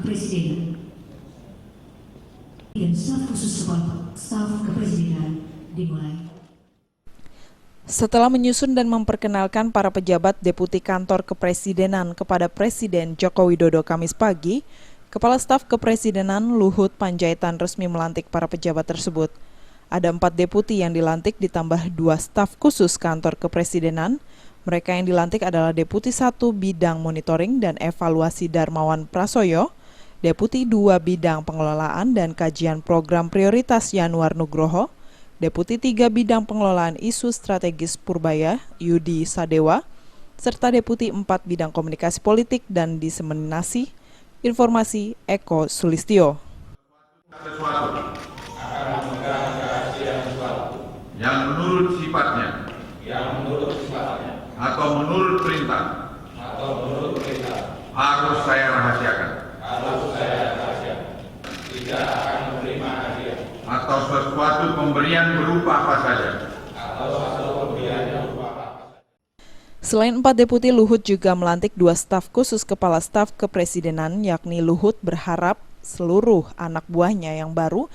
Kepresidenan dan staf khusus staf kepresidenan dimulai. Setelah menyusun dan memperkenalkan para pejabat Deputi Kantor Kepresidenan kepada Presiden Joko Widodo Kamis pagi, Kepala Staf Kepresidenan Luhut Panjaitan resmi melantik para pejabat tersebut. Ada 4 deputi yang dilantik ditambah 2 staf khusus Kantor Kepresidenan. Mereka yang dilantik adalah Deputi 1 Bidang Monitoring dan Evaluasi Darmawan Prasoyo, Deputi 2 Bidang Pengelolaan dan Kajian Program Prioritas Yanuar Nugroho, Deputi 3 Bidang Pengelolaan Isu Strategis Purbaya Yudi Sadewa, serta Deputi 4 Bidang Komunikasi Politik dan Diseminasi Informasi Eko Sulistyo. Yang menurut sifatnya atau menurut perintah harus saya rahasiakan tidak akan menerima hadiah atau sesuatu pemberian berupa apa saja. Selain 4 deputi, Luhut juga melantik 2 staf khusus Kepala Staf Kepresidenan, yakni Luhut berharap seluruh anak buahnya yang baru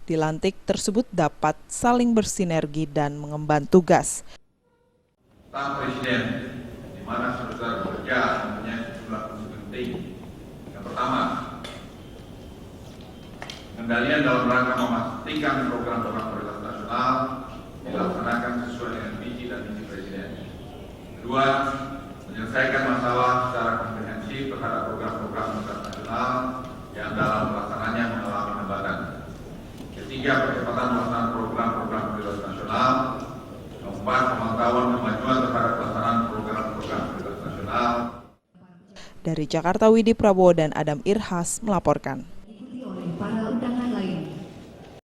dilantik tersebut dapat saling bersinergi dan mengemban tugas. Staf Presiden, di mana saudara bekerja mempunyai sejumlah fungsi penting. Yang pertama, pengendalian dalam rangka memastikan program-program prioritas nasional dilaksanakan sesuai dengan visi dan misi Presiden. Kedua, menyelesaikan masalah secara komprehensif terhadap program-program prioritas nasional yang dalam pelaksanaannya mengalami hambatan. Ketiga, percepatan pelaksanaan program-program prioritas nasional. Keempat, pemantauan kemajuan terhadap pelaksanaan program-program prioritas nasional. Dari Jakarta, Widi Prabowo dan Adam Irhas melaporkan.